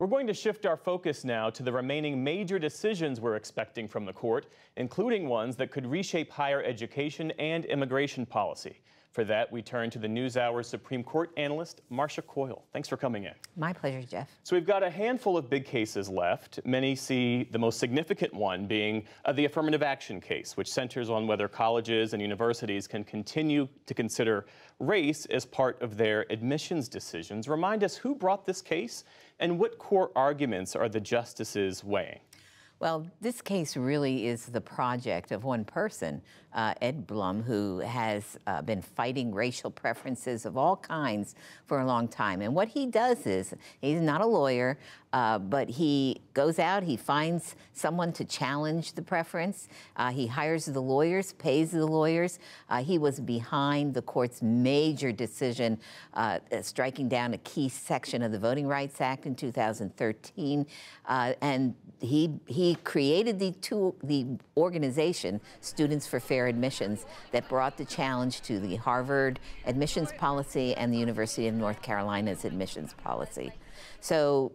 We're going to shift our focus now to the remaining major decisions we're expecting from the court, including ones that could reshape higher education and immigration policy. For that, we turn to the NewsHour's Supreme Court analyst, Marcia Coyle. Thanks for coming in. My pleasure, Jeff. So we've got a handful of big cases left. Many see the most significant one being the affirmative action case, which centers on whether colleges and universities can continue to consider race as part of their admissions decisions. Remind us who brought this case and what core arguments are the justices weighing? Well, this case really is the project of one person, Ed Blum, who has been fighting racial preferences of all kinds for a long time. And what he does is, he's not a lawyer, but he goes out, he finds someone to challenge the preference. He hires the lawyers, pays the lawyers. He was behind the court's major decision striking down a key section of the Voting Rights Act in 2013. And he created the organization, Students for Fair Admissions, that brought the challenge to the Harvard admissions policy and the University of North Carolina's admissions policy. So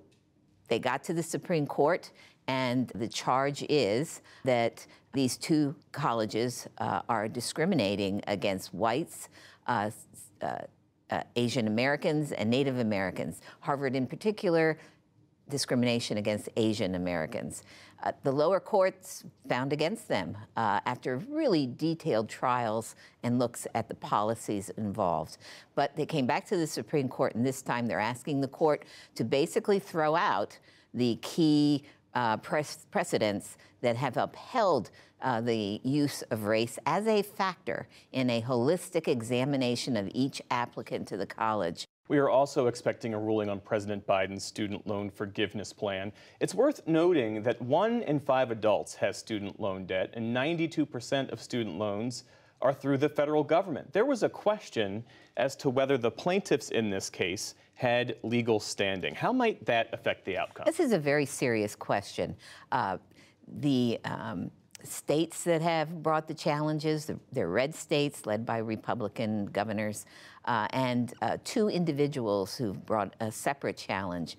they got to the Supreme Court, and the charge is that these two colleges are discriminating against whites, Asian Americans, and Native Americans. Harvard in particular, discrimination against Asian Americans. The lower courts found against them after really detailed trials and looks at the policies involved. But they came back to the Supreme Court, and this time they're asking the court to basically throw out the key precedents that have upheld the use of race as a factor in a holistic examination of each applicant to the college. We are also expecting a ruling on President Biden's student loan forgiveness plan. It's worth noting that 1 in 5 adults has student loan debt, and 92% of student loans are through the federal government. There was a question as to whether the plaintiffs in this case had legal standing. How might that affect the outcome? This is a very serious question. The states that have brought the challenges, they're red states led by Republican governors, and 2 individuals who've brought a separate challenge.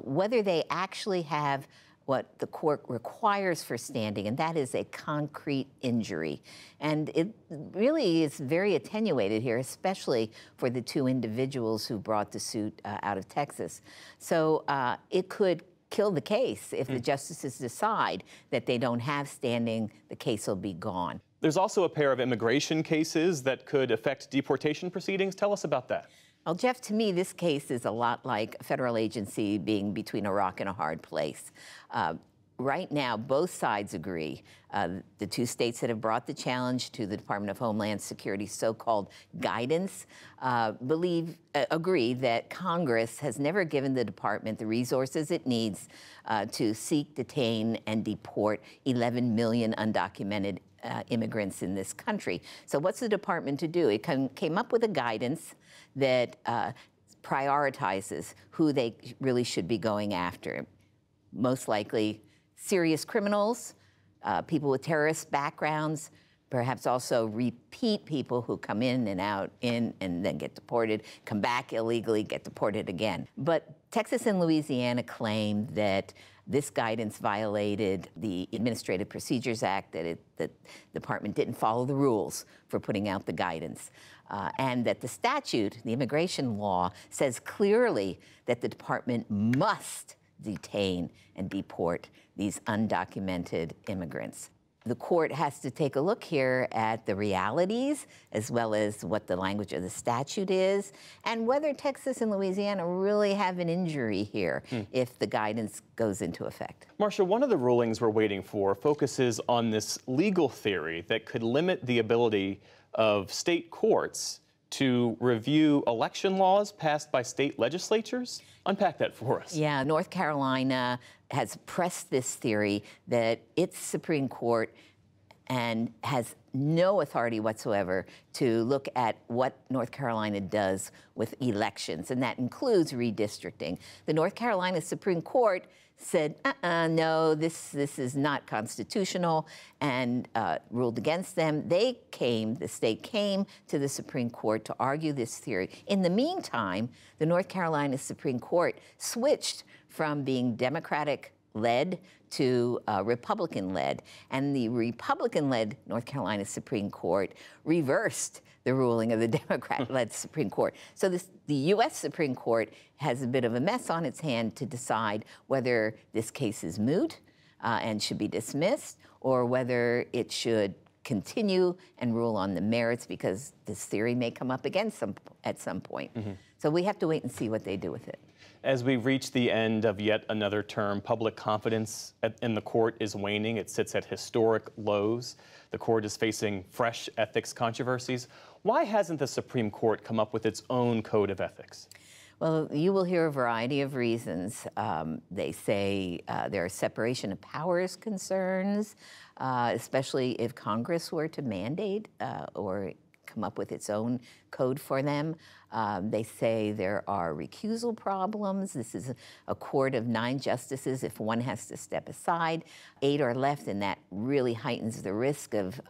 Whether they actually have what the court requires for standing, and that is a concrete injury. And it really is very attenuated here, especially for the 2 individuals who brought the suit out of Texas. So it could kill the case. If the justices decide that they don't have standing, the case will be gone. There's also a pair of immigration cases that could affect deportation proceedings. Tell us about that. Well, Jeff, to me, this case is a lot like a federal agency being between a rock and a hard place. Right now, both sides agree. The 2 states that have brought the challenge to the Department of Homeland Security's so-called guidance agree that Congress has never given the department the resources it needs to seek, detain, and deport 11 million undocumented immigrants in this country. So what's the department to do? It came up with a guidance that prioritizes who they really should be going after. Most likely serious criminals, people with terrorist backgrounds, perhaps also repeat people who come in and out and then get deported, come back illegally, get deported again. But Texas and Louisiana claim that this guidance violated the Administrative Procedures Act, that the department didn't follow the rules for putting out the guidance. And that the statute, the immigration law, says clearly that the department must detain and deport these undocumented immigrants. The court has to take a look here at the realities, as well as what the language of the statute is, and whether Texas and Louisiana really have an injury here if the guidance goes into effect. Marcia, one of the rulings we're waiting for focuses on this legal theory that could limit the ability of state courts to review election laws passed by state legislatures. Unpack that for us. Yeah, North Carolina has pressed this theory that its Supreme Court and has no authority whatsoever to look at what North Carolina does with elections, and that includes redistricting. The North Carolina Supreme Court said, no, this is not constitutional, and ruled against them. The state came to the Supreme Court to argue this theory. In the meantime, the North Carolina Supreme Court switched from being Democratic-led to Republican-led, and the Republican-led North Carolina Supreme Court reversed the ruling of the Democrat-led Supreme Court. So the U.S. Supreme Court has a bit of a mess on its hand to decide whether this case is moot and should be dismissed, or whether it should continue and rule on the merits, because this theory may come up again at some point. So we have to wait and see what they do with it. As we reach the end of yet another term, public confidence in the court is waning. It sits at historic lows. The court is facing fresh ethics controversies. Why hasn't the Supreme Court come up with its own code of ethics? Well, you will hear a variety of reasons. They say there are separation of powers concerns, especially if Congress were to mandate or come up with its own code for them. They say there are recusal problems. This is a court of 9 justices. If one has to step aside, 8 are left, and that really heightens the risk of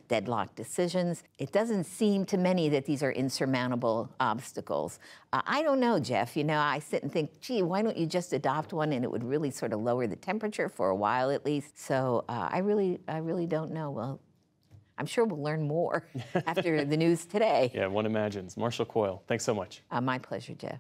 deadlock decisions. It doesn't seem to many that these are insurmountable obstacles. I don't know, Jeff. You know, I sit and think, gee, why don't you just adopt one, and it would really sort of lower the temperature for a while at least. So I really don't know. Well, I'm sure we'll learn more after the news today. Yeah, one imagines. Marshall Coyle, thanks so much. My pleasure, Jeff.